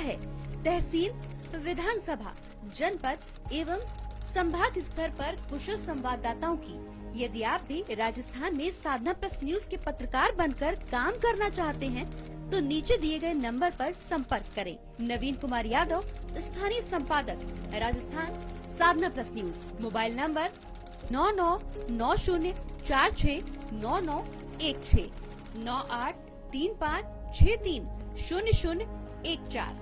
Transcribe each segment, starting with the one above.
है तहसील, विधानसभा, जनपद एवं संभाग स्तर पर कुशल संवाददाताओं की। यदि आप भी राजस्थान में साधना प्लस न्यूज के पत्रकार बनकर काम करना चाहते हैं तो नीचे दिए गए नंबर पर संपर्क करें। नवीन कुमार यादव, स्थानीय संपादक, राजस्थान, साधना प्लस न्यूज। Mobile number 9990469916 9835630014।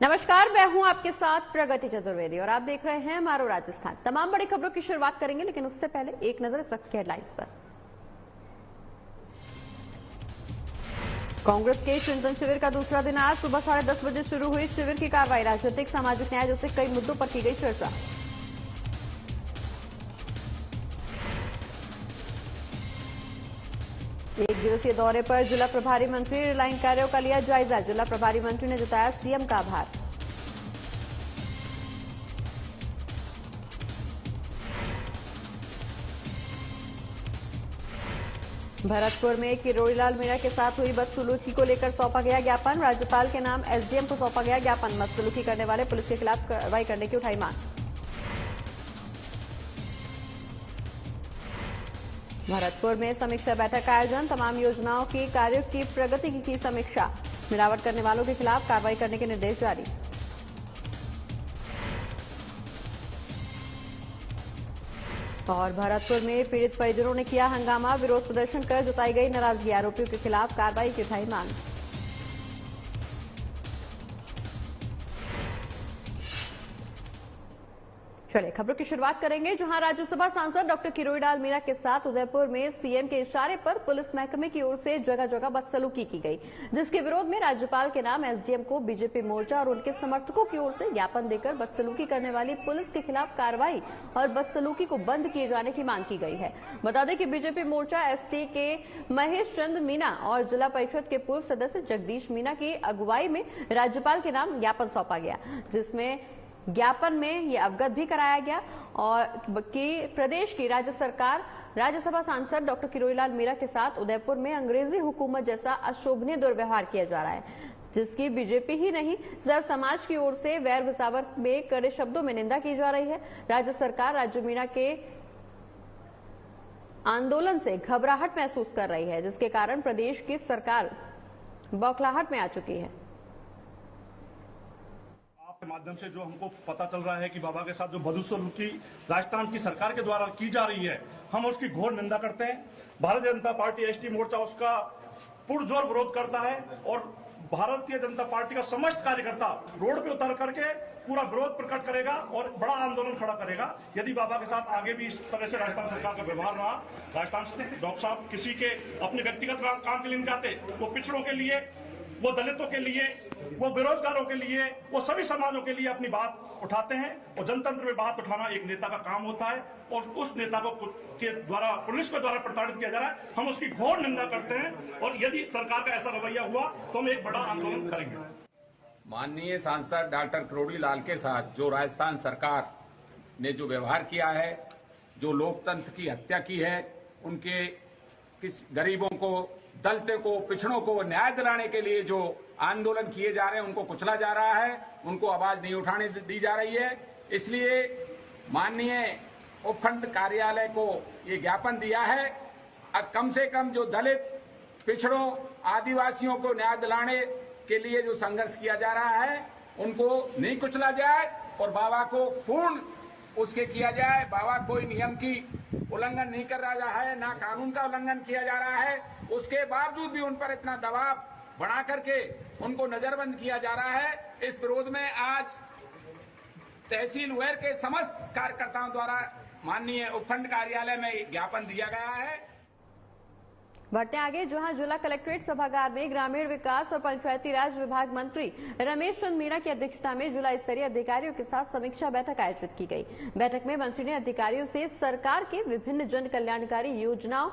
नमस्कार, मैं हूं आपके साथ प्रगति चतुर्वेदी और आप देख रहे हैं मारो राजस्थान। तमाम बड़ी खबरों की शुरुआत करेंगे, लेकिन उससे पहले एक नजर इस वक्त की हेडलाइंस पर। कांग्रेस के चिंतन शिविर का दूसरा दिन आज सुबह 10:30 बजे शुरू हुई शिविर की कार्रवाई। राजनीतिक, सामाजिक न्याय जैसे कई मुद्दों पर की गई चर्चा। एक दिवसीय दौरे पर जिला प्रभारी मंत्री ने लाइन कार्यों का लिया जायजा। जिला प्रभारी मंत्री ने जताया सीएम का आभार। भरतपुर में किरोड़ीलाल मीणा के साथ हुई बदसलूकी को लेकर सौंपा गया ज्ञापन। राज्यपाल के नाम एसडीएम को सौंपा गया ज्ञापन। बदसलूकी करने वाले पुलिस के खिलाफ कार्रवाई करने की उठाई मांग। भरतपुर में समीक्षा बैठक का आयोजन। तमाम योजनाओं की कार्यों की प्रगति की समीक्षा। मिलावट करने वालों के खिलाफ कार्रवाई करने के निर्देश जारी। और भरतपुर में पीड़ित परिजनों ने किया हंगामा। विरोध प्रदर्शन कर जताई गई नाराजगी। आरोपियों के खिलाफ कार्रवाई की उठाई मांग। चलिए खबरों की शुरुआत करेंगे, जहां राज्यसभा सांसद डॉक्टर किरोड़ीलाल मीणा के साथ उदयपुर में सीएम के इशारे पर पुलिस महकमे की ओर से जगह जगह बदसलूकी की गई, जिसके विरोध में राज्यपाल के नाम एसडीएम को बीजेपी मोर्चा और उनके समर्थकों की ओर से ज्ञापन देकर बदसलूकी करने वाली पुलिस के खिलाफ कार्रवाई और बदसलूकी को बंद किए जाने की मांग की गई है। बता दें कि बीजेपी मोर्चा एसटी के महेश चंद्र मीणा और जिला परिषद के पूर्व सदस्य जगदीश मीणा की अगुवाई में राज्यपाल के नाम ज्ञापन सौंपा गया, जिसमें ज्ञापन में ये अवगत भी कराया गया और कि प्रदेश की राज्य सरकार राज्यसभा सांसद डॉक्टर किरोड़ीलाल मीणा के साथ उदयपुर में अंग्रेजी हुकूमत जैसा अशोभनीय दुर्व्यवहार किया जा रहा है, जिसकी बीजेपी ही नहीं जर समाज की ओर से वैर विसावर में कड़े शब्दों में निंदा की जा रही है। राज्य सरकार राज्य मीणा के आंदोलन से घबराहट महसूस कर रही है, जिसके कारण प्रदेश की सरकार बौखलाहट में आ चुकी है। के माध्यम से जो हमको पता चल रहा है कि बाबा के साथ जो बदसलूकी राजस्थान की सरकार के द्वारा की जा रही है, हम उसकी घोर निंदा करते हैं। भारतीय जनता पार्टी एसटी मोर्चा उसका पुरजोर विरोध करता है और भारतीय जनता पार्टी का समस्त कार्यकर्ता रोड पे उतर करके पूरा विरोध प्रकट करेगा और बड़ा आंदोलन खड़ा करेगा। यदि बाबा के साथ आगे भी इस तरह से राजस्थान सरकार का व्यवहार रहा, राजस्थान से डॉक्टर साहब किसी के अपने व्यक्तिगत काम के लिए नहीं जाते, वो पिछड़ों के लिए, वो दलितों के लिए, वो बेरोजगारों के लिए, वो सभी समाजों के लिए अपनी बात उठाते हैं और जनतंत्र में बात उठाना एक नेता का काम होता है और उस नेता को के द्वारा पुलिस के द्वारा प्रताड़ित किया जा रहा है। हम उसकी घोर निंदा करते हैं और यदि सरकार का ऐसा रवैया हुआ तो हम एक बड़ा आंदोलन करेंगे। माननीय सांसद डॉक्टर किरोड़ीलाल के साथ जो राजस्थान सरकार ने जो व्यवहार किया है, जो लोकतंत्र की हत्या की है, उनके किस गरीबों को, दलितों को, पिछड़ों को न्याय दिलाने के लिए जो आंदोलन किए जा रहे हैं, उनको कुचला जा रहा है, उनको आवाज नहीं उठाने दी जा रही है। इसलिए माननीय उपखंड कार्यालय को ये ज्ञापन दिया है। अब कम से कम जो दलित, पिछड़ों, आदिवासियों को न्याय दिलाने के लिए जो संघर्ष किया जा रहा है, उनको नहीं कुचला जाए और बाबा को पूर्ण उसके किया जाए। बाबा कोई नियम की उल्लंघन नहीं कर रहा है, ना कानून का उल्लंघन किया जा रहा है, उसके बावजूद भी उन पर इतना दबाव बना करके उनको नजरबंद किया जा रहा है। इस विरोध में आज तहसील वैर के समस्त कार्यकर्ताओं द्वारा माननीय उपखंड कार्यालय में ज्ञापन दिया गया है। बढ़ते आगे, जहां जिला कलेक्ट्रेट सभागार में ग्रामीण विकास और पंचायती राज विभाग मंत्री रमेश चंद्र मीणा की अध्यक्षता में जिला स्तरीय अधिकारियों के साथ समीक्षा बैठक आयोजित की गई। बैठक में मंत्री ने अधिकारियों से सरकार के विभिन्न जन कल्याणकारी योजनाओं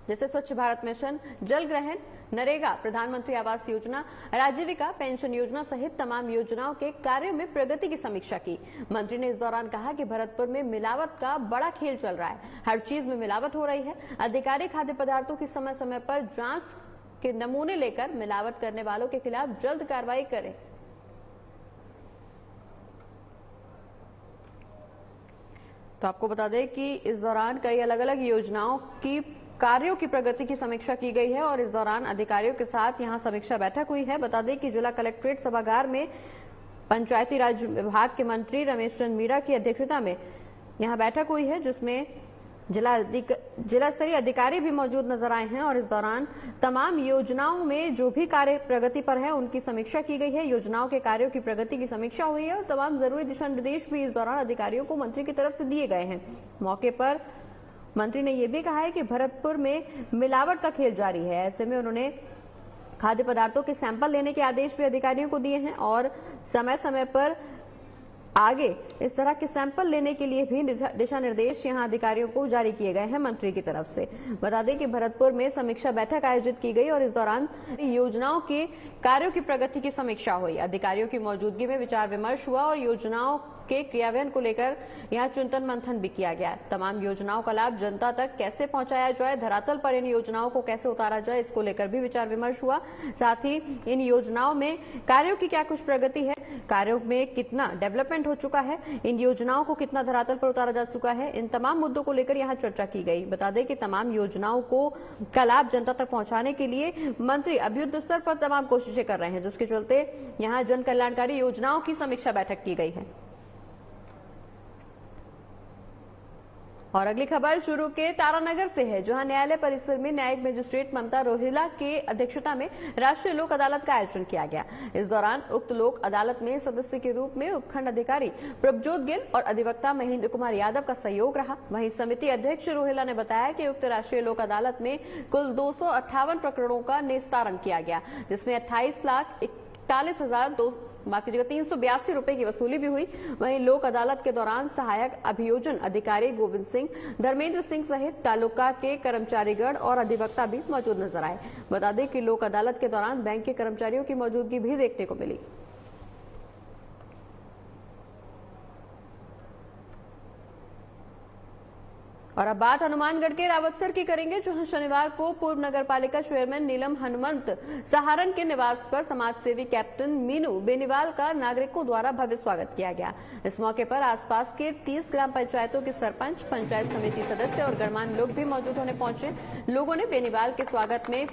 जैसे स्वच्छ भारत मिशन, जल ग्रहण, नरेगा, प्रधानमंत्री आवास योजना, राजीविका पेंशन योजना सहित तमाम योजनाओं के कार्यों में प्रगति की समीक्षा की। मंत्री ने इस दौरान कहा कि भरतपुर में मिलावट का बड़ा खेल चल रहा है, हर चीज में मिलावट हो रही है। अधिकारी खाद्य पदार्थों की समय समय पर जांच के नमूने लेकर मिलावट करने वालों के खिलाफ जल्द कार्रवाई करें। तो आपको बता दें कि इस दौरान कई अलग अलग योजनाओं की कार्यों की प्रगति की समीक्षा की गई है और इस दौरान अधिकारियों के साथ यहां समीक्षा बैठक हुई है। बता दें कि जिला कलेक्ट्रेट सभागार में पंचायती राज विभाग के मंत्री रमेश चंद्र मीणा की अध्यक्षता में यहां बैठक हुई है, जिसमें जिला स्तरीय अधिकारी भी मौजूद नजर आए हैं और इस दौरान तमाम योजनाओं में जो भी कार्य प्रगति पर है उनकी समीक्षा की गई है। योजनाओं के कार्यों की प्रगति की समीक्षा हुई है और तमाम जरूरी दिशा निर्देश भी इस दौरान अधिकारियों को मंत्री की तरफ से दिए गए हैं। मौके पर मंत्री ने यह भी कहा है कि भरतपुर में मिलावट का खेल जारी है, ऐसे में उन्होंने खाद्य पदार्थों के सैंपल लेने के आदेश भी अधिकारियों को दिए हैं और समय समय पर आगे इस तरह के सैंपल लेने के लिए भी दिशा निर्देश यहां अधिकारियों को जारी किए गए हैं मंत्री की तरफ से। बता दें कि भरतपुर में समीक्षा बैठक आयोजित की गई और इस दौरान योजनाओं के कार्यों की प्रगति की समीक्षा हुई। अधिकारियों की मौजूदगी में विचार विमर्श हुआ और योजनाओं के क्रियान्वयन को लेकर यहां चिंतन मंथन भी किया गया। तमाम योजनाओं का लाभ जनता तक कैसे पहुंचाया जाए, धरातल पर इन योजनाओं को कैसे उतारा जाए, इसको लेकर भी विचार विमर्श हुआ। साथ ही इन योजनाओं में कार्यों की क्या कुछ प्रगति है, कार्यों में कितना डेवलपमेंट हो चुका है, इन योजनाओं को कितना धरातल पर उतारा जा चुका है, इन तमाम मुद्दों को लेकर यहां चर्चा की गई। बता दें कि तमाम योजनाओं को का लाभ जनता तक पहुंचाने के लिए मंत्री अभ्युदय स्तर पर तमाम कोशिशें कर रहे हैं, जिसके चलते यहां जन कल्याणकारी योजनाओं की समीक्षा बैठक की गई है। और अगली खबर चूरू के तारानगर से है, जहां न्यायालय परिसर में न्यायिक मजिस्ट्रेट ममता रोहिला के अध्यक्षता में राष्ट्रीय लोक अदालत का आयोजन किया गया। इस दौरान उक्त लोक अदालत में सदस्य के रूप में उपखंड अधिकारी प्रभजोत गिल और अधिवक्ता महेंद्र कुमार यादव का सहयोग रहा। वहीं समिति अध्यक्ष रोहिला ने बताया कि उक्त राष्ट्रीय लोक अदालत में कुल 258 प्रकरणों का निस्तारण किया गया, जिसमें 382 रुपए की वसूली भी हुई। वहीं लोक अदालत के दौरान सहायक अभियोजन अधिकारी गोविंद सिंह, धर्मेंद्र सिंह सहित तालुका के कर्मचारीगण और अधिवक्ता भी मौजूद नजर आए। बता दें कि लोक अदालत के दौरान बैंक के कर्मचारियों की मौजूदगी भी देखने को मिली। और अब बात हनुमानगढ़ के रावतसर की करेंगे, जहां शनिवार को पूर्व नगर पालिका चेयरमैन नीलम हनुमंत सहारण के निवास पर समाजसेवी कैप्टन मीनू बेनीवाल का नागरिकों द्वारा भव्य स्वागत किया गया। इस मौके पर आसपास के 30 ग्राम पंचायतों के सरपंच, पंचायत समिति सदस्य और गणमान्य लोग भी मौजूद होने पहुंचे। लोगों ने बेनीवाल के स्वागत में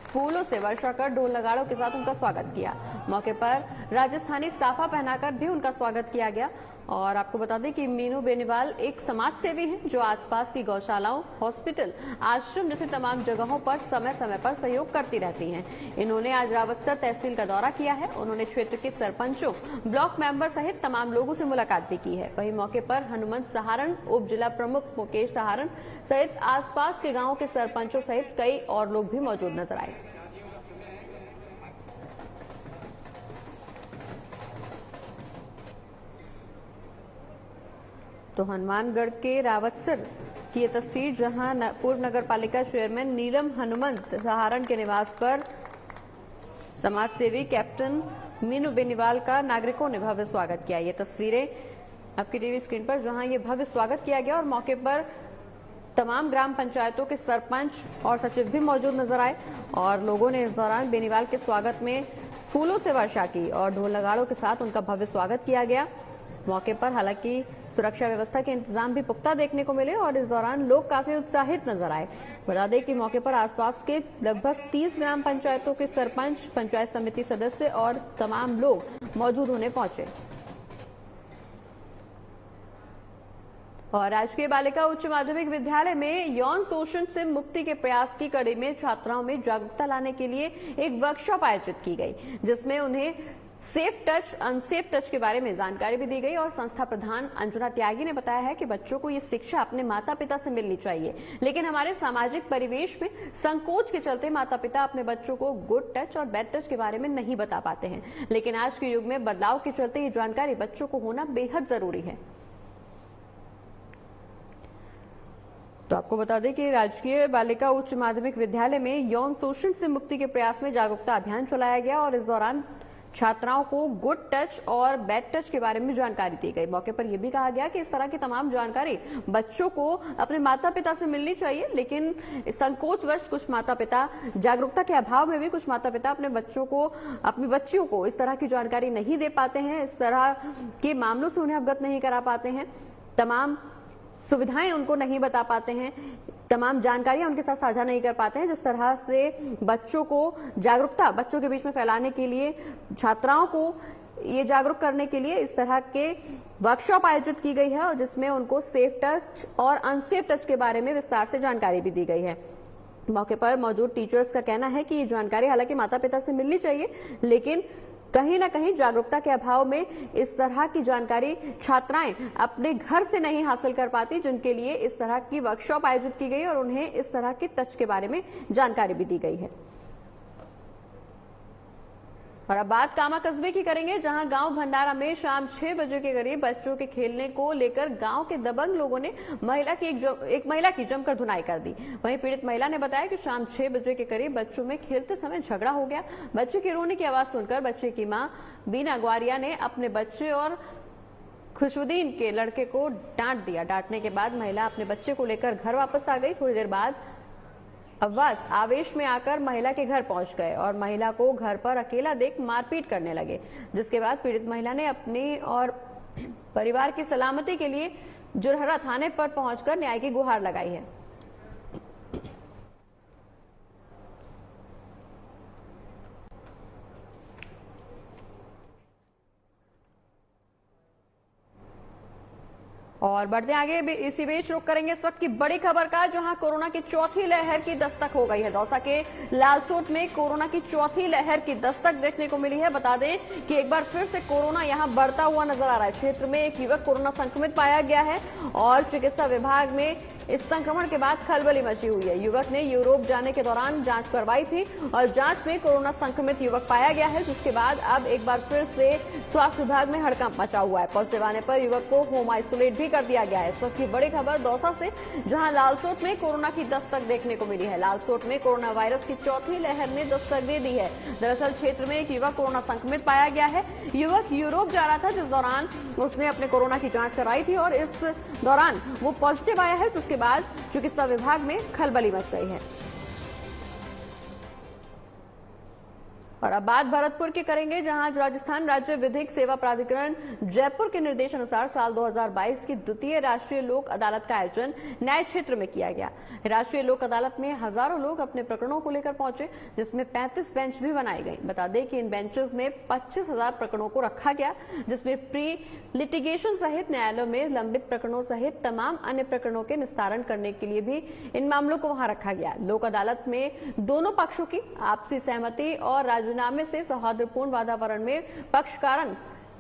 फूलों से वर्षा कर ढोल नगाड़ों के साथ उनका स्वागत किया। मौके पर राजस्थानी साफा पहनाकर भी उनका स्वागत किया गया। और आपको बता दें कि मीनू बेनीवाल एक समाज सेवी हैं, जो आसपास की गौशालाओं, हॉस्पिटल, आश्रम जैसे तमाम जगहों पर समय समय पर सहयोग करती रहती हैं। इन्होंने आज रावतसर तहसील का दौरा किया है। उन्होंने क्षेत्र के सरपंचों, ब्लॉक मेंबर सहित तमाम लोगों से मुलाकात भी की है। वहीं मौके पर हनुमंत सहारण, उप जिला प्रमुख मुकेश सहारण सहित आसपास के गाँव के सरपंचों सहित कई और लोग भी मौजूद नजर आए। तो हनुमानगढ़ के रावतसर की ये तस्वीर, जहां पूर्व नगर पालिका चेयरमैन नीलम हनुमंत सहारण के निवास पर समाज सेवी कैप्टन मीनू बेनीवाल का नागरिकों ने भव्य स्वागत किया। ये तस्वीरें आपकी टीवी स्क्रीन पर, जहां ये भव्य स्वागत किया गया और मौके पर तमाम ग्राम पंचायतों के सरपंच और सचिव भी मौजूद नजर आए और लोगों ने इस दौरान बेनीवाल के स्वागत में फूलों से वर्षा की और ढोल नगाड़ों के साथ उनका भव्य स्वागत किया गया। मौके पर हालांकि सुरक्षा व्यवस्था के इंतजाम भी पुख्ता देखने को मिले और इस दौरान लोग काफी उत्साहित नजर आए। बता दें कि मौके पर आसपास के लगभग 30 ग्राम पंचायतों के सरपंच, पंचायत समिति सदस्य और तमाम लोग मौजूद होने पहुंचे। और राजकीय बालिका उच्च माध्यमिक विद्यालय में यौन शोषण से मुक्ति के प्रयास की कड़ी में छात्राओं में जागरूकता लाने के लिए एक वर्कशॉप आयोजित की गई, जिसमें उन्हें सेफ टच, अनसेफ टच के बारे में जानकारी भी दी गई। और संस्था प्रधान अंजुना त्यागी ने बताया है कि बच्चों को ये शिक्षा अपने माता पिता से मिलनी चाहिए, लेकिन हमारे सामाजिक परिवेश में संकोच के चलते माता पिता अपने बच्चों को गुड टच और बैड टच के बारे में नहीं बता पाते हैं। लेकिन आज के युग में बदलाव के चलते ये जानकारी बच्चों को होना बेहद जरूरी है। तो आपको बता दें कि राजकीय बालिका उच्च माध्यमिक विद्यालय में यौन शोषण से मुक्ति के प्रयास में जागरूकता अभियान चलाया गया और इस दौरान छात्राओं को गुड टच और बैड टच के बारे में जानकारी दी गई। मौके पर यह भी कहा गया कि इस तरह की तमाम जानकारी बच्चों को अपने माता पिता से मिलनी चाहिए, लेकिन संकोचवश कुछ माता पिता, जागरूकता के अभाव में भी कुछ माता पिता अपने बच्चों को, अपनी बच्चियों को इस तरह की जानकारी नहीं दे पाते हैं, इस तरह के मामलों से उन्हें अवगत नहीं करा पाते हैं, तमाम सुविधाएं उनको नहीं बता पाते हैं, तमाम जानकारियां उनके साथ साझा नहीं कर पाते हैं। जिस तरह से बच्चों को जागरूकता बच्चों के बीच में फैलाने के लिए, छात्राओं को ये जागरूक करने के लिए इस तरह के वर्कशॉप आयोजित की गई है और जिसमें उनको सेफ टच और अनसेफ टच के बारे में विस्तार से जानकारी भी दी गई है। मौके पर मौजूद टीचर्स का कहना है कि ये जानकारी हालांकि माता पिता से मिलनी चाहिए, लेकिन कहीं ना कहीं जागरूकता के अभाव में इस तरह की जानकारी छात्राएं अपने घर से नहीं हासिल कर पाती, जिनके लिए इस तरह की वर्कशॉप आयोजित की गई और उन्हें इस तरह के टच के बारे में जानकारी भी दी गई है। और अब बात कामा कस्बे की करेंगे, जहां गांव भंडारा में शाम 6 बजे के करीब बच्चों के खेलने को लेकर गांव के दबंग लोगों ने एक महिला की जमकर धुनाई कर दी। वहीं पीड़ित महिला ने बताया कि शाम 6 बजे के करीब बच्चों में खेलते समय झगड़ा हो गया। बच्चे के रोने की आवाज सुनकर बच्चे की मां बीना ग्वारिया ने अपने बच्चे और खुशबुद्दीन के लड़के को डांट दिया। डांटने के बाद महिला अपने बच्चे को लेकर घर वापस आ गई। थोड़ी देर बाद अब्बास आवेश में आकर महिला के घर पहुंच गए और महिला को घर पर अकेला देख मारपीट करने लगे, जिसके बाद पीड़ित महिला ने अपनी और परिवार की सलामती के लिए जुरहरा थाने पर पहुंचकर न्याय की गुहार लगाई है। और बढ़ते आगे इसी बीच रुक करेंगे इस वक्त की बड़ी खबर का, जहां कोरोना की चौथी लहर की दस्तक हो गई है। दौसा के लालसोट में कोरोना की चौथी लहर की दस्तक देखने को मिली है। बता दें कि एक बार फिर से कोरोना यहां बढ़ता हुआ नजर आ रहा है। क्षेत्र में एक युवक कोरोना संक्रमित पाया गया है और चिकित्सा विभाग में इस संक्रमण के बाद खलबली मची हुई है। युवक ने यूरोप जाने के दौरान जांच करवाई थी और जांच में कोरोना संक्रमित युवक पाया गया है, जिसके बाद अब एक बार फिर से स्वास्थ्य विभाग में हड़कंप मचा हुआ है। पॉजिटिव आने पर युवक को होम आइसोलेट भी कर दिया गया है। इस वक्त की बड़ी खबर दौसा से, जहां लालसोट में कोरोना की दस्तक देखने को मिली है। लालसोट में कोरोना वायरस की चौथी लहर ने दस्तक दे दी है। दरअसल क्षेत्र में एक युवक कोरोना संक्रमित पाया गया है। युवक यूरोप जा रहा था, जिस दौरान उसने अपने कोरोना की जांच कराई थी और इस दौरान वो पॉजिटिव आया है, जिसके बाद चिकित्सा विभाग में खलबली मच गई है। और अब बात भरतपुर की करेंगे, जहां राजस्थान राज्य विधिक सेवा प्राधिकरण जयपुर के निर्देश अनुसार साल 2022 की द्वितीय राष्ट्रीय लोक अदालत का आयोजन न्याय क्षेत्र में किया गया। राष्ट्रीय लोक अदालत में हजारों लोग अपने प्रकरणों को लेकर पहुंचे, जिसमें 35 बेंच भी बनाई गई। बता दें कि इन बेंचेस में 25,000 प्रकरणों को रखा गया, जिसमें प्री लिटिगेशन सहित न्यायालयों में लंबित प्रकरणों सहित तमाम अन्य प्रकरणों के निस्तारण करने के लिए भी इन मामलों को वहां रखा गया। लोक अदालत में दोनों पक्षों की आपसी सहमति और राजीनामे से सौहार्दपूर्ण वातावरण में पक्षकारों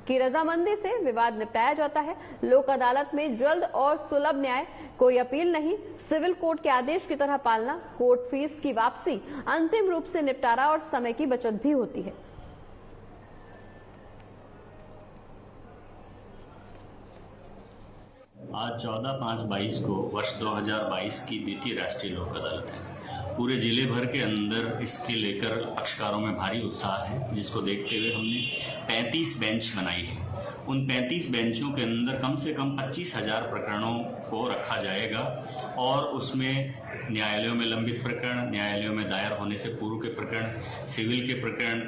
की रजामंदी से विवाद निपटाया जाता है। लोक अदालत में जल्द और सुलभ न्याय, कोई अपील नहीं, सिविल कोर्ट के आदेश की तरह पालना, कोर्ट फीस की वापसी, अंतिम रूप से निपटारा और समय की बचत भी होती है। आज 14/5/22 को वर्ष 2022 की द्वितीय राष्ट्रीय लोक अदालत है। पूरे जिले भर के अंदर इसके लेकर पक्षकारों में भारी उत्साह है, जिसको देखते हुए हमने 35 बेंच बनाई है। उन 35 बेंचों के अंदर कम से कम 25,000 प्रकरणों को रखा जाएगा और उसमें न्यायालयों में लंबित प्रकरण, न्यायालयों में दायर होने से पूर्व के प्रकरण, सिविल के प्रकरण,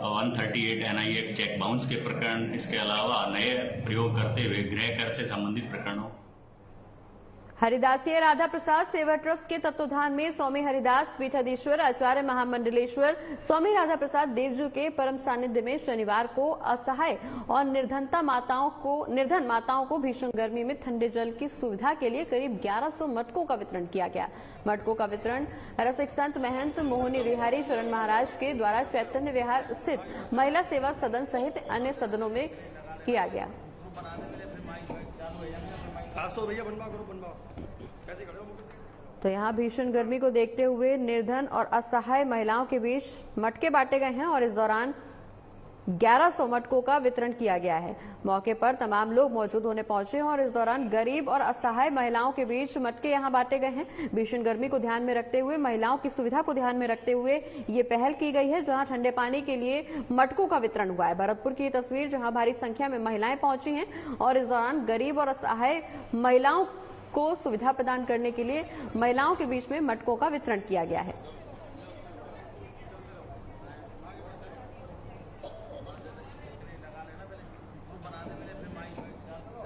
138 NI एक्ट चेक बाउंस के प्रकरण, इसके अलावा नए प्रयोग करते हुए गृह कर से संबंधित प्रकरणों। हरिदासीय राधा प्रसाद सेवा ट्रस्ट के तत्वाधान में स्वामी हरिदास पीठाधीश्वर आचार्य महामंडलेश्वर स्वामी राधा प्रसाद देवजू के परम सानिध्य में शनिवार को असहाय और निर्धन माताओं को भीषण गर्मी में ठंडे जल की सुविधा के लिए करीब 1100 मटकों का वितरण किया गया। मटकों का वितरण रसिक संत महंत मोहनी विहारी शरण महाराज के द्वारा चैतन्य विहार स्थित महिला सेवा सदन सहित अन्य सदनों में किया गया। तो यहाँ भीषण गर्मी को देखते हुए निर्धन और असहाय महिलाओं के बीच मटके बांटे गए हैं और इस दौरान 1100 मटकों का वितरण किया गया है। मौके पर तमाम लोग मौजूद होने पहुंचे हैं और इस दौरान गरीब और असहाय महिलाओं के बीच मटके यहां बांटे गए हैं। भीषण गर्मी को ध्यान में रखते हुए, महिलाओं की सुविधा को ध्यान में रखते हुए ये पहल की गई है, जहां ठंडे पानी के लिए मटकों का वितरण हुआ है। भरतपुर की तस्वीर, जहां भारी संख्या में महिलाएं पहुंची हैं और इस दौरान गरीब और असहाय महिलाओं को सुविधा प्रदान करने के लिए महिलाओं के बीच में मटकों का वितरण किया गया है।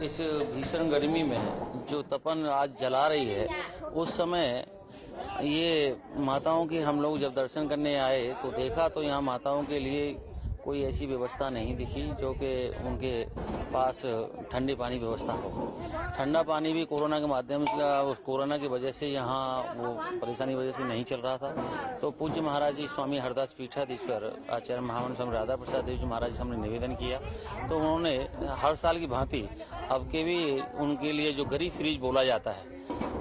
इस भीषण गर्मी में जो तपन आज जला रही है, उस समय ये माताओं की हम लोग जब दर्शन करने आए तो देखा तो यहाँ माताओं के लिए कोई ऐसी व्यवस्था नहीं दिखी जो कि उनके पास ठंडे पानी व्यवस्था हो। ठंडा पानी भी कोरोना के माध्यम से, कोरोना की वजह से यहाँ वो परेशानी की वजह से नहीं चल रहा था। तो पूज्य महाराज जी स्वामी हरदास पीठाधीश्वर आचार्य महामंडल स्वामी राधा प्रसाद देव जी महाराज से हमने निवेदन किया, तो उन्होंने हर साल की भांति अब के भी उनके लिए जो गरीब फ्रिज बोला जाता है,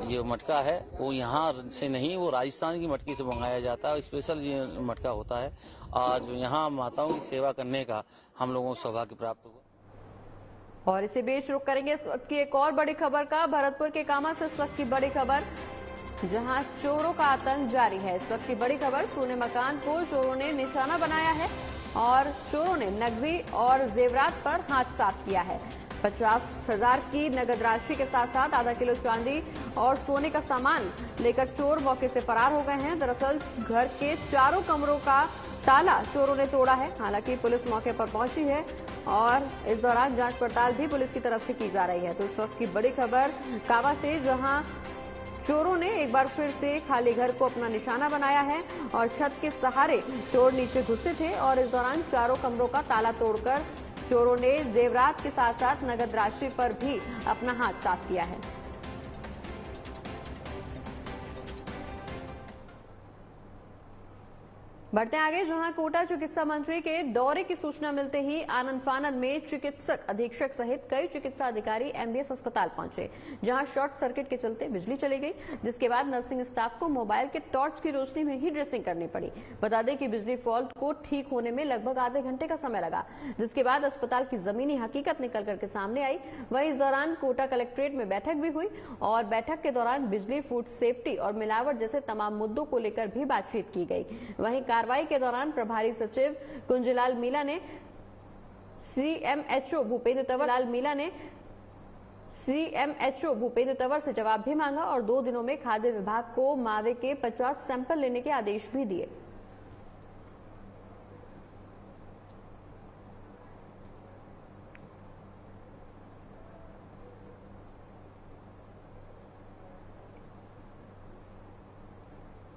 ये मटका है, वो यहाँ से नहीं, वो राजस्थान की मटकी से मंगाया जाता है। स्पेशल ये मटका होता है। आज यहाँ माताओं की सेवा करने का हम लोगों को सौभाग्य प्राप्त हुआ। और इसी बीच रुक करेंगे इस वक्त की एक और बड़ी खबर का। भरतपुर के कामा से इस वक्त की बड़ी खबर, जहां चोरों का आतंक जारी है। इस वक्त की बड़ी खबर, सोने मकान को चोरों ने निशाना बनाया है और चोरों ने नकदी और जेवरात पर हाथ साफ किया है। 50,000 की नगद राशि के साथ साथ आधा किलो चांदी और सोने का सामान लेकर चोर मौके से फरार हो गए हैं। दरअसल घर के चारों कमरों का ताला चोरों ने तोड़ा है। हालांकि पुलिस मौके पर पहुंची है और इस दौरान जांच पड़ताल भी पुलिस की तरफ से की जा रही है। तो इस वक्त की बड़ी खबर कावा से, जहां चोरों ने एक बार फिर से खाली घर को अपना निशाना बनाया है और छत के सहारे चोर नीचे घुसे थे और इस दौरान चारों कमरों का ताला तोड़कर चोरों ने जेवरात के साथ साथ नगद राशि पर भी अपना हाथ साफ किया है। बढ़ते आगे, जहां कोटा चिकित्सा मंत्री के दौरे की सूचना मिलते ही आनंद फानंद में चिकित्सक अधीक्षक सहित कई चिकित्सा अधिकारी एमबीएस अस्पताल पहुंचे, जहां शॉर्ट सर्किट के चलते बिजली चली गई, जिसके बाद नर्सिंग स्टाफ को मोबाइल के टॉर्च की रोशनी में ही ड्रेसिंग करनी पड़ी। बता दें कि बिजली फॉल्ट को ठीक होने में लगभग आधे घंटे का समय लगा, जिसके बाद अस्पताल की जमीनी हकीकत निकल करके सामने आई। वहीं इस दौरान कोटा कलेक्ट्रेट में बैठक भी हुई और बैठक के दौरान बिजली, फूड सेफ्टी और मिलावट जैसे तमाम मुद्दों को लेकर भी बातचीत की गई। वहीं कार्रवाई के दौरान प्रभारी सचिव कुंजलाल मीला ने सीएमएचओ भूपेंद्र तंवर से जवाब भी मांगा और 2 दिनों में खाद्य विभाग को मावे के 50 सैंपल लेने के आदेश भी दिए।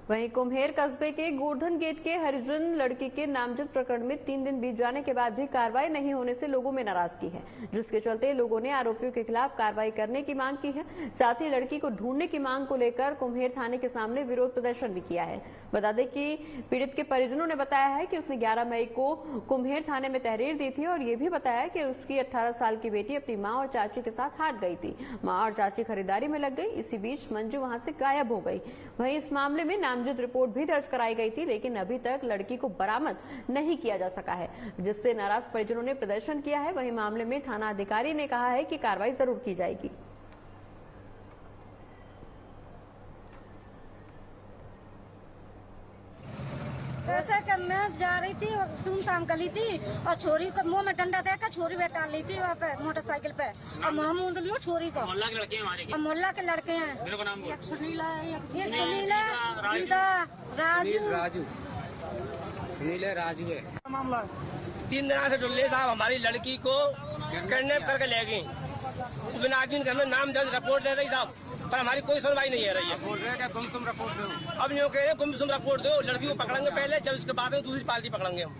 वहीं कुम्हेर कस्बे के गोवर्धन गेट के हरिजन लड़की के नामजद प्रकरण में 3 दिन बीत जाने के बाद भी कार्रवाई नहीं होने से लोगों में नाराजगी है, जिसके चलते लोगों ने आरोपियों के खिलाफ कार्रवाई करने की मांग की है। साथ ही लड़की को ढूंढने की मांग को लेकर कुम्हेर थाने के सामने विरोध प्रदर्शन भी किया है। बता दें कि पीड़ित के परिजनों ने बताया है कि उसने 11 मई को कुम्हेर थाने में तहरीर दी थी और ये भी बताया कि उसकी 18 साल की बेटी अपनी माँ और चाची के साथ हाट गई थी। माँ और चाची खरीदारी में लग गई। इसी बीच मंजू वहां से गायब हो गई। वहीं इस मामले में नामजद रिपोर्ट भी दर्ज कराई गई थी, लेकिन अभी तक लड़की को बरामद नहीं किया जा सका है, जिससे नाराज परिजनों ने प्रदर्शन किया है। वहीं मामले में थाना अधिकारी ने कहा है कि कार्रवाई जरूर की जाएगी। ऐसा कि मैं जा रही थी, सुनसान गली थी और छोरी को मुंह में डंडा देकर छोरी बैठा ली थी वहाँ पे मोटरसाइकिल पे और मामूद लियो छोरी को। मोहल्ला के लड़के हैं हमारे, और मोहल्ला के लड़के हैं। मेरे को नाम बोल। एक सुनीला, सुनील है, राजू है। मामला 3 दिन से डुल्ले साहब हमारी लड़की को किडनैप करके ले गई। बिना आदमी घर में नाम दर्ज रिपोर्ट दे रही साहब, पर हमारी कोई सुनवाई नहीं है रही है। बोल रहे हैं क्या गुमसुम रिपोर्ट दो। अब यूँ कह रहे हैं गुमसुम रिपोर्ट दो, लड़की को पकड़ेंगे पहले, जब उसके बाद में दूसरी पार्टी पकड़ेंगे हम।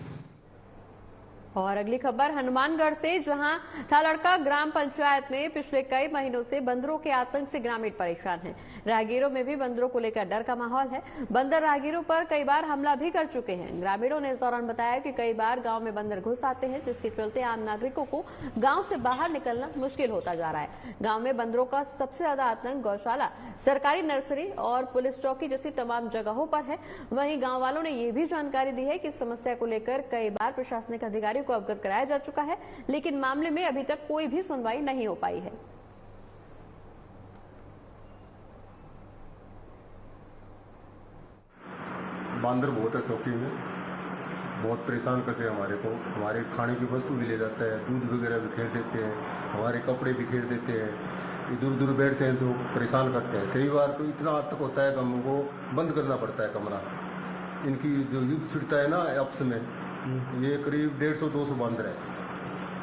और अगली खबर हनुमानगढ़ से, जहां था लड़का ग्राम पंचायत में पिछले कई महीनों से बंदरों के आतंक से ग्रामीण परेशान हैं। राहगीरों में भी बंदरों को लेकर डर का माहौल है। बंदर राहगीरों पर कई बार हमला भी कर चुके हैं। ग्रामीणों ने इस दौरान बताया कि कई बार गांव में बंदर घुस आते हैं, जिसके चलते आम नागरिकों को गांव से बाहर निकलना मुश्किल होता जा रहा है। गांव में बंदरों का सबसे ज्यादा आतंक गौशाला, सरकारी नर्सरी और पुलिस चौकी जैसी तमाम जगहों पर है। वहीं गाँव वालों ने ये भी जानकारी दी है कि इस समस्या को लेकर कई बार प्रशासनिक अधिकारियों को अवगत कराया जा चुका है, लेकिन मामले में अभी तक कोई भी सुनवाई नहीं हो पाई है। बांदर बहुत है चौकी में, बहुत परेशान करते हैं हमारे को। हमारे खाने की वस्तु भी ले जाता है, दूध वगैरह भी खेल देते हैं, हमारे कपड़े भी खेल देते हैं, इधर उधर बैठते हैं तो परेशान करते हैं। कई बार तो इतना हद तक होता है कि हमको बंद करना पड़ता है कमरा। इनकी जो युद्ध छिड़ता है ना आपस में, ये करीब 150-200 बांदर है।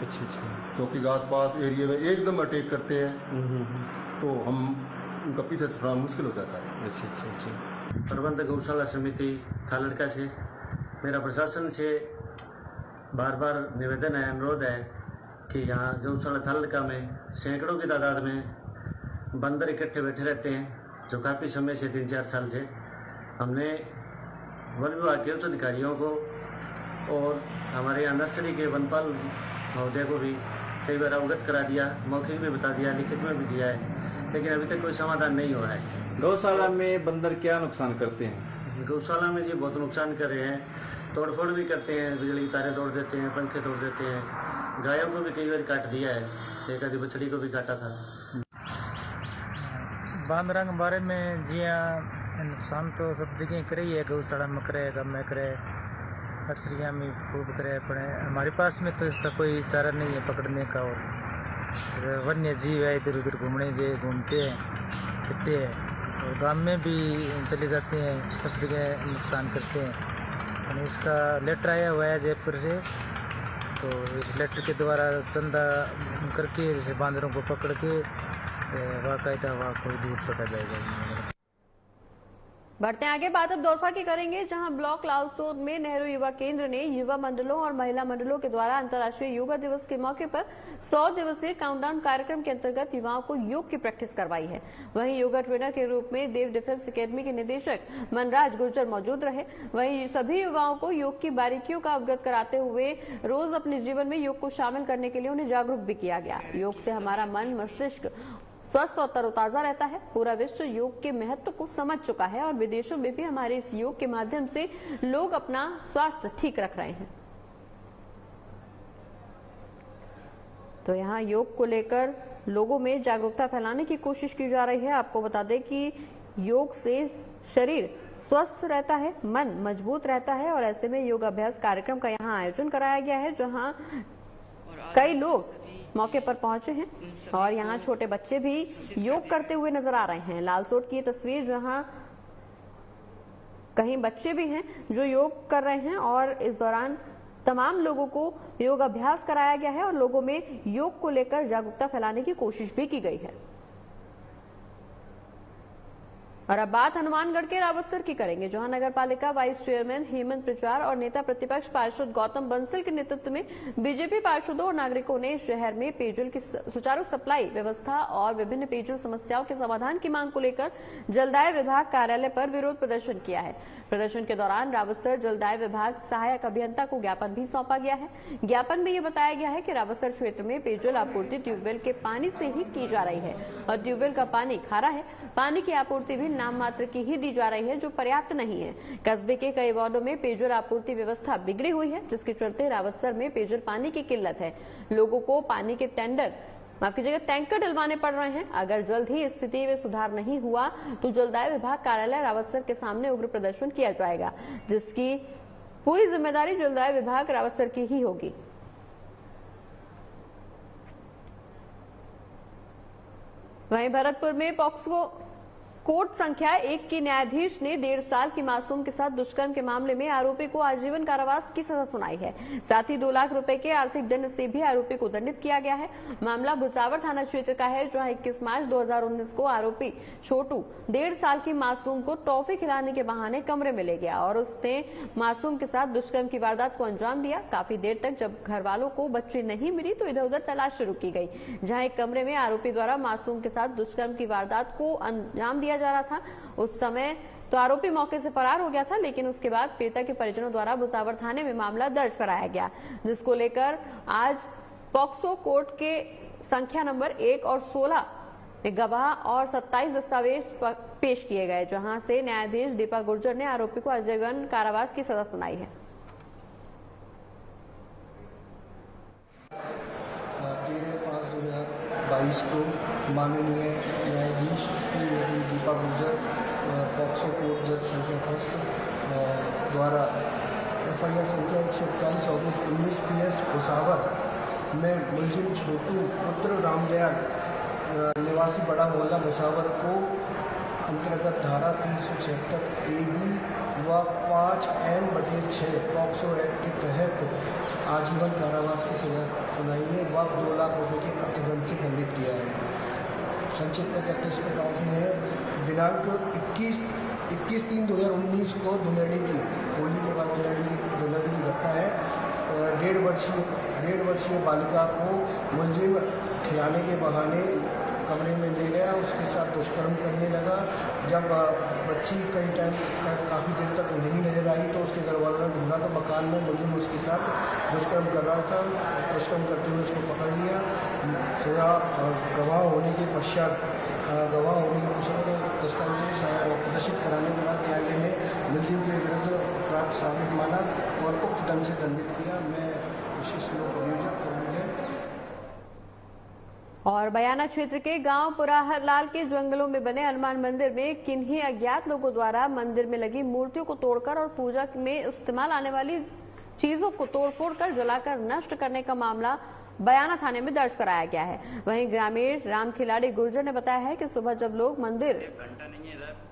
अच्छा अच्छा। चौकी के आसपास एरिया में एकदम अटैक करते हैं, तो हम उनका पीछा छुड़ाना मुश्किल हो जाता है। अच्छा अच्छा अच्छा। प्रबंधक गौशाला समिति थालड़का से मेरा प्रशासन से बार बार निवेदन है, अनुरोध है कि यहाँ गौशाला थालड़का में सैकड़ों की तादाद में बंदर इकट्ठे बैठे रहते हैं, जो काफ़ी समय से 3-4 साल से हमने वन विभाग के उच्च अधिकारियों को और हमारे यहाँ नर्सरी के वनपाल महोदय को भी कई बार अवगत करा दिया, मौखिक भी बता दिया, लिखित में भी दिया है, लेकिन अभी तक कोई समाधान नहीं हुआ है। गौशाला में बंदर क्या नुकसान करते हैं? गौशाला में जी बहुत नुकसान कर रहे हैं, तोड़फोड़ भी करते हैं, बिजली की तारें तोड़ देते हैं, पंखे तोड़ देते हैं, गायों को भी कई बार काट दिया है, एक आधी बछड़ी को भी काटा था। बांदर के बारे में जी नुकसान तो सब जगह करे ही है, गौशाला में करे, गाँव में करे, नर्सरिया में खूब करे पड़े। हमारे पास में तो इसका कोई चारा नहीं है पकड़ने का, और वन्य जीव है, इधर उधर घूमते हैं फिरते हैं, और गाँव में भी चले जाते हैं, सब जगह नुकसान करते हैं। और इसका लेटर आया हुआ है जयपुर से, तो इस लेटर के द्वारा चंदा करके जैसे बांदरों को पकड़ के बाकायदा वहाँ कोई दूर छोड़ा जाएगा। बढ़ते आगे, बात अब दौसा की करेंगे, जहां ब्लॉक लालसोद में नेहरू युवा केंद्र ने युवा मंडलों और महिला मंडलों के द्वारा अंतर्राष्ट्रीय योगा दिवस के मौके पर 100 दिवसीय काउंटडाउन कार्यक्रम के अंतर्गत युवाओं को योग की प्रैक्टिस करवाई है। वहीं योगा ट्रेनर के रूप में देव डिफेंस एकेडमी के निदेशक मनराज गुर्जर मौजूद रहे। वहीं सभी युवाओं को योग की बारीकियों का अवगत कराते हुए रोज अपने जीवन में योग को शामिल करने के लिए उन्हें जागरूक भी किया गया। योग से हमारा मन मस्तिष्क स्वस्थ और तरोताजा रहता है। पूरा विश्व योग के महत्व को समझ चुका है और विदेशों में भी हमारे इस योग के माध्यम से लोग अपना स्वास्थ्य ठीक रख रहे हैं। तो यहाँ योग को लेकर लोगों में जागरूकता फैलाने की कोशिश की जा रही है। आपको बता दें कि योग से शरीर स्वस्थ रहता है, मन मजबूत रहता है, और ऐसे में योग अभ्यास कार्यक्रम का यहाँ आयोजन कराया गया है, जहाँ कई लोग मौके पर पहुंचे हैं और यहाँ छोटे बच्चे भी योग करते हुए नजर आ रहे हैं। लालसोट की ये तस्वीर, जहां कहीं बच्चे भी हैं जो योग कर रहे हैं, और इस दौरान तमाम लोगों को योग अभ्यास कराया गया है और लोगों में योग को लेकर जागरूकता फैलाने की कोशिश भी की गई है। और अब बात हनुमानगढ़ के रावतसर की करेंगे, जहां नगर पालिका वाइस चेयरमैन हेमंत प्रचार और नेता प्रतिपक्ष पार्षद गौतम बंसल के नेतृत्व में बीजेपी पार्षदों और नागरिकों ने शहर में पेयजल की सुचारू सप्लाई व्यवस्था और विभिन्न पेयजल समस्याओं के समाधान की मांग को लेकर जलदाय विभाग कार्यालय पर विरोध प्रदर्शन किया है। प्रदर्शन के दौरान रावतसर जलदाय विभाग सहायक अभियंता को ज्ञापन भी सौंपा गया है। ज्ञापन में ये बताया गया है कि रावतसर क्षेत्र में पेयजल आपूर्ति ट्यूबवेल के पानी से ही की जा रही है और ट्यूबवेल का पानी खारा है। पानी की आपूर्ति भी नाम मात्र की ही दी जा रही है, जो पर्याप्त नहीं है। कस्बे के कई वार्डों में पेयजल आपूर्ति व्यवस्था बिगड़ी हुई है, जिसके चलते रावतसर में पेयजल पानी की किल्लत है। लोगों को पानी के टैंकर डलवाने पड़ रहे हैं। अगर जल्द ही स्थिति में सुधार नहीं हुआ तो जलदाय विभाग कार्यालय रावतसर के सामने उग्र प्रदर्शन किया जाएगा, जिसकी पूरी जिम्मेदारी जलदाय विभाग रावतसर की ही होगी। वहीं भरतपुर में पॉक्सो कोर्ट संख्या 1 की न्यायाधीश ने 1.5 साल की मासूम के साथ दुष्कर्म के मामले में आरोपी को आजीवन कारावास की सजा सुनाई है। साथ ही 2 लाख रुपए के आर्थिक दंड से भी आरोपी को दंडित किया गया है। मामला भुसावर थाना क्षेत्र का है, जहां 21 मार्च 2019 को आरोपी छोटू 1.5 साल की मासूम को टॉफी खिलाने के बहाने कमरे में ले गया और उसने मासूम के साथ दुष्कर्म की वारदात को अंजाम दिया। काफी देर तक जब घर वालों को बच्ची नहीं मिली तो इधर उधर तलाश शुरू की गई, जहाँ एक कमरे में आरोपी द्वारा मासूम के साथ दुष्कर्म की वारदात को अंजाम दिया जा रहा था। उस समय तो आरोपी मौके से फरार हो गया था, लेकिन उसके बाद पीड़िता के परिजनों द्वारा भुसावर थाने में मामला दर्ज कराया गया, जिसको लेकर आज पॉक्सो कोर्ट के संख्या नंबर 1 और 16 में गवाह और 27 दस्तावेज पेश किए गए, जहां से न्यायाधीश दीपा गुर्जर ने आरोपी को आजीवन कारावास की सजा सुनाई है। 22 को माननीय न्यायाधीश श्री दीपा गुर्जर पॉक्सो कोर्ट जज संख्या 1 द्वारा FIR संख्या 141/19 PS भुसावर में मुलजिम छोटू पुत्र रामदयाल निवासी बड़ा मोहल्ला भुसावर को अंतर्गत धारा 376 AB व 5M/6 पॉक्सो एक्ट के तहत आजीवन कारावास की सजा सुनाई है व 2 लाख रुपए के अर्थदंड से दंडित किया है। संक्षिप्त में कहते इस प्रकार से है, दिनांक 21/3/2019 को धुलेड़ी की होली के बाद धुलेड़ी की घटना है। 1.5 वर्षीय बालिका को मुलजिम खिलाने के बहाने कमरे में ले गया, उसके साथ दुष्कर्म करने लगा। जब बच्ची काफ़ी देर तक नहीं नजर आई तो उसके घर वालों ने ढूंढा तो मकान में मुलजिम उसके साथ दुष्कर्म कर रहा था। दुष्कर्म करते हुए उसको पकड़ लिया। सजा गवाह होने के पश्चात दस्तावेजों प्रदर्शित कराने के बाद न्यायालय ने मुलजिम के विरुद्ध अपराध साबित माना और उक्त दंड से दंडित किया। मैं विशेष लोक अभियोजक और बयाना क्षेत्र के गांव पुराहरलाल के जंगलों में बने हनुमान मंदिर में किन्हीं अज्ञात लोगों द्वारा मंदिर में लगी मूर्तियों को तोड़कर और पूजा में इस्तेमाल आने वाली चीजों को तोड़फोड़ कर जलाकर नष्ट करने का मामला बयाना थाने में दर्ज कराया गया है। वहीं ग्रामीण राम खिलाड़ी गुर्जर ने बताया है कि सुबह जब लोग मंदिर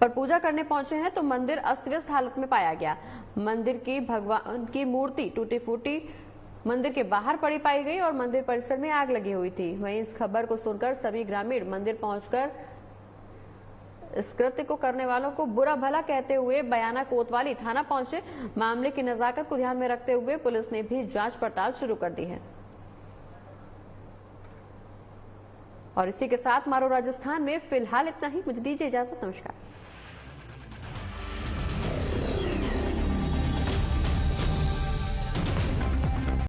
पर पूजा करने पहुंचे हैं तो मंदिर अस्त व्यस्त हालत में पाया गया। मंदिर की भगवान की मूर्ति टूटी फूटी मंदिर के बाहर पड़ी पाई गई और मंदिर परिसर में आग लगी हुई थी। वहीं इस खबर को सुनकर सभी ग्रामीण मंदिर पहुंचकर इस कृत्य को करने वालों को बुरा भला कहते हुए बयाना कोतवाली थाना पहुंचे। मामले की नजाकत को ध्यान में रखते हुए पुलिस ने भी जांच पड़ताल शुरू कर दी है। और इसी के साथ मारो राजस्थान में फिलहाल इतना ही। मुझे दीजिए इजाजत। नमस्कार।